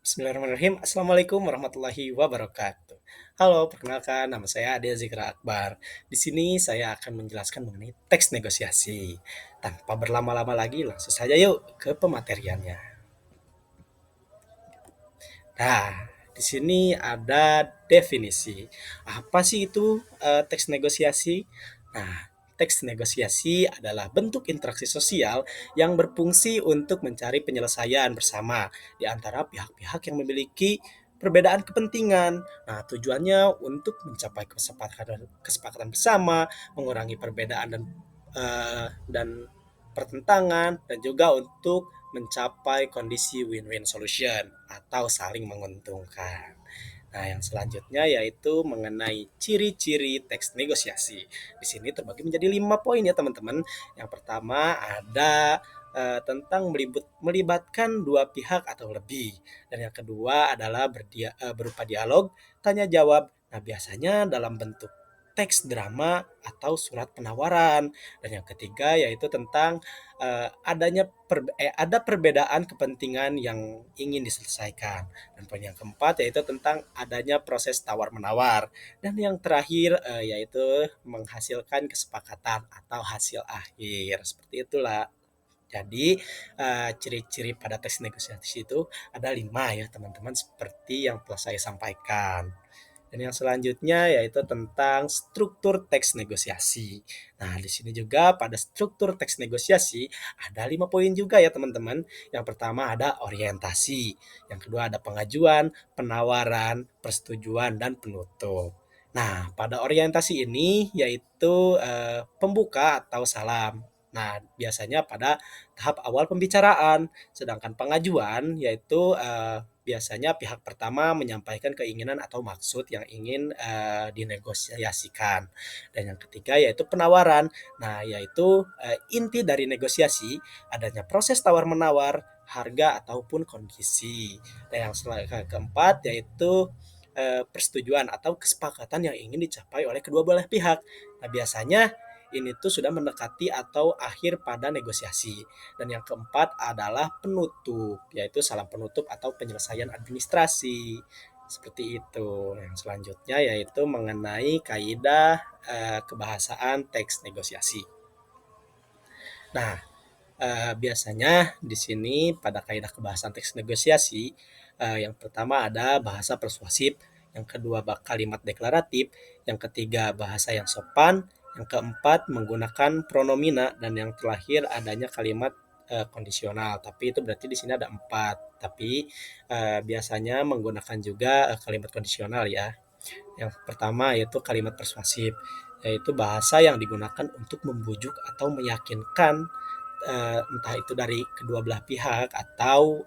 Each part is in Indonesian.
Bismillahirrahmanirrahim. Assalamualaikum warahmatullahi wabarakatuh. Halo, perkenalkan nama saya Ade Zikra Akbar. Di sini saya akan menjelaskan mengenai teks negosiasi. Tanpa berlama-lama lagi, langsung saja yuk ke pemateriannya. Nah, di sini ada definisi. Apa sih itu teks negosiasi? Nah, teks negosiasi adalah bentuk interaksi sosial yang berfungsi untuk mencari penyelesaian bersama di antara pihak-pihak yang memiliki perbedaan kepentingan. Nah, tujuannya untuk mencapai kesepakatan bersama, mengurangi perbedaan dan pertentangan, dan juga untuk mencapai kondisi win-win solution atau saling menguntungkan. Nah, yang selanjutnya yaitu mengenai ciri-ciri teks negosiasi. Di sini terbagi menjadi 5 poin ya teman-teman. Yang pertama ada tentang melibatkan dua pihak atau lebih. Dan yang kedua adalah berupa dialog, tanya jawab. Nah, biasanya dalam bentuk teks drama atau surat penawaran. Dan yang ketiga yaitu tentang ada perbedaan kepentingan yang ingin diselesaikan. Dan poin yang keempat yaitu tentang adanya proses tawar-menawar. Dan yang terakhir yaitu menghasilkan kesepakatan atau hasil akhir. Seperti itulah. Jadi ciri-ciri pada teks negosiasi itu ada 5 ya teman-teman seperti yang telah saya sampaikan. Dan yang selanjutnya yaitu tentang struktur teks negosiasi. Nah, di sini juga pada struktur teks negosiasi ada 5 poin juga ya teman-teman. Yang pertama ada orientasi, yang kedua ada pengajuan, penawaran, persetujuan, dan penutup. Nah, pada orientasi ini yaitu pembuka atau salam. Nah, biasanya pada tahap awal pembicaraan, sedangkan pengajuan yaitu biasanya pihak pertama menyampaikan keinginan atau maksud yang ingin dinegosiasikan. Dan yang ketiga yaitu penawaran. Nah, yaitu inti dari negosiasi adanya proses tawar-menawar, harga ataupun kondisi. Dan yang keempat yaitu persetujuan atau kesepakatan yang ingin dicapai oleh kedua belah pihak. Nah, biasanya ini tuh sudah mendekati atau akhir pada negosiasi. Dan yang keempat adalah penutup, yaitu salam penutup atau penyelesaian administrasi. Seperti itu. Yang selanjutnya yaitu mengenai kaidah kebahasaan teks negosiasi. Nah, biasanya di sini pada kaidah kebahasaan teks negosiasi, yang pertama ada bahasa persuasif, yang kedua kalimat deklaratif, yang ketiga bahasa yang sopan, yang keempat menggunakan pronomina, dan yang terakhir adanya kalimat kondisional. Tapi itu berarti di sini ada 4. Tapi biasanya menggunakan juga kalimat kondisional ya. Yang pertama yaitu kalimat persuasif, yaitu bahasa yang digunakan untuk membujuk atau meyakinkan entah itu dari kedua belah pihak atau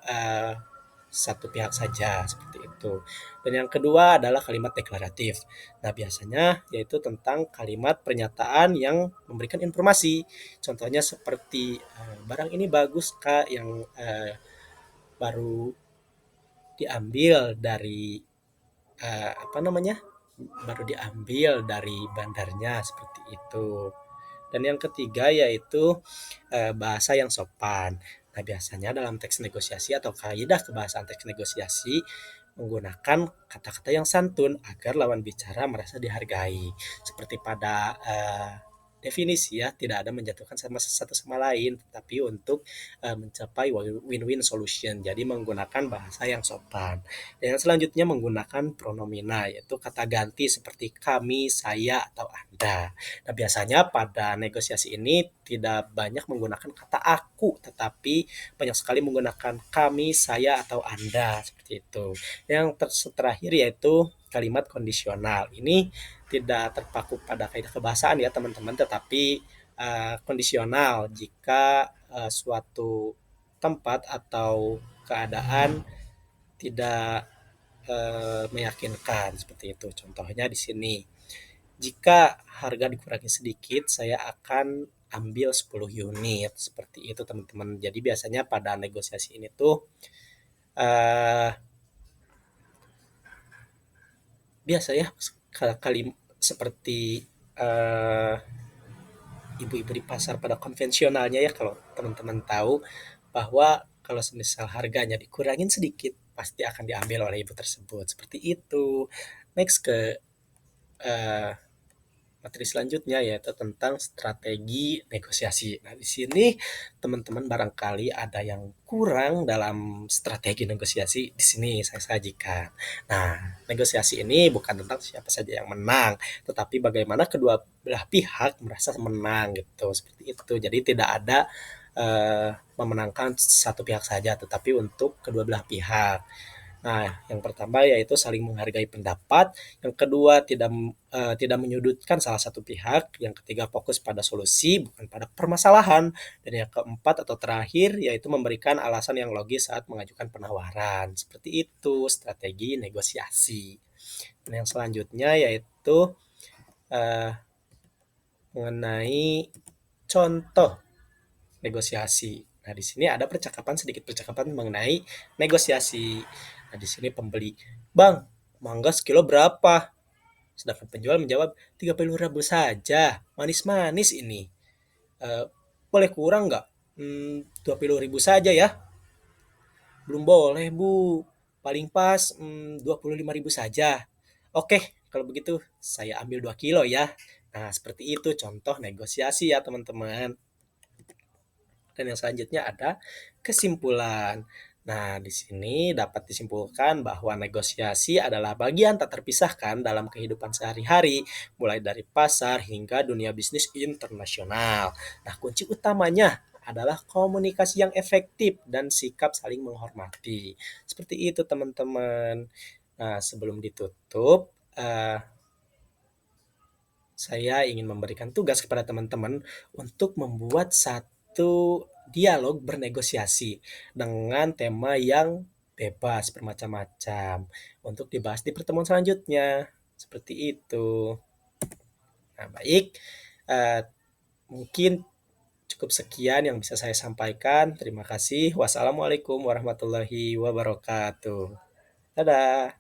satu pihak saja seperti itu. Dan yang kedua adalah kalimat deklaratif. Nah, biasanya yaitu tentang kalimat pernyataan yang memberikan informasi. Contohnya seperti barang ini bagus Kak yang baru diambil dari apa namanya? Baru diambil dari bandarnya seperti itu. Dan yang ketiga yaitu bahasa yang sopan. Nah, biasanya dalam teks negosiasi atau kaidah kebahasaan teks negosiasi menggunakan kata-kata yang santun agar lawan bicara merasa dihargai. Seperti pada definisi ya, tidak ada menjatuhkan sama satu sama lain, tetapi untuk mencapai win-win solution. Jadi menggunakan bahasa yang sopan. Dan yang selanjutnya menggunakan pronomina, yaitu kata ganti seperti kami, saya, atau Anda. Nah, biasanya pada negosiasi ini tidak banyak menggunakan kata aku, tetapi banyak sekali menggunakan kami, saya, atau Anda, seperti itu. Yang terakhir yaitu kalimat kondisional. Ini tidak terpaku pada kaidah kebahasaan ya teman-teman, tetapi kondisional jika suatu tempat atau keadaan tidak meyakinkan seperti itu. Contohnya di sini, jika harga dikurangi sedikit, saya akan ambil 10 unit. Seperti itu teman-teman. Jadi biasanya pada negosiasi ini tuh eh, biasa ya kali seperti eh, ibu-ibu di pasar pada konvensionalnya ya, kalau teman-teman tahu bahwa kalau semisal harganya dikurangin sedikit, pasti akan diambil oleh ibu tersebut, seperti itu. Next ke, eee materi selanjutnya yaitu tentang strategi negosiasi. Nah, di sini teman-teman barangkali ada yang kurang dalam strategi negosiasi, di sini saya sajikan. Nah, negosiasi ini bukan tentang siapa saja yang menang, tetapi bagaimana kedua belah pihak merasa menang gitu, seperti itu. Jadi tidak ada memenangkan satu pihak saja, tetapi untuk kedua belah pihak. Nah, yang pertama yaitu saling menghargai pendapat, yang kedua tidak menyudutkan salah satu pihak, yang ketiga fokus pada solusi bukan pada permasalahan, dan yang keempat atau terakhir yaitu memberikan alasan yang logis saat mengajukan penawaran. Seperti itu strategi negosiasi. Dan yang selanjutnya yaitu eh, mengenai contoh negosiasi. Nah, di sini ada sedikit percakapan mengenai negosiasi. Nah, di sini pembeli, "Bang, mangga sekilo berapa?" Sedangkan penjual menjawab, 30.000 saja, manis-manis ini. "Eh, boleh kurang nggak?" 20.000 saja ya." "Belum boleh, Bu. Paling pas 25.000 saja." "Oke, kalau begitu saya ambil 2 kilo ya." Nah, seperti itu contoh negosiasi ya, teman-teman. Dan yang selanjutnya ada kesimpulan. Nah, di sini dapat disimpulkan bahwa negosiasi adalah bagian tak terpisahkan dalam kehidupan sehari-hari, mulai dari pasar hingga dunia bisnis internasional. Nah, kunci utamanya adalah komunikasi yang efektif dan sikap saling menghormati. Seperti itu, teman-teman. Nah, sebelum ditutup, saya ingin memberikan tugas kepada teman-teman untuk membuat satu dialog bernegosiasi dengan tema yang bebas bermacam-macam untuk dibahas di pertemuan selanjutnya. Seperti itu. Nah, baik, eee, mungkin cukup sekian yang bisa saya sampaikan. Terima kasih. Wassalamualaikum warahmatullahi wabarakatuh. Dadah.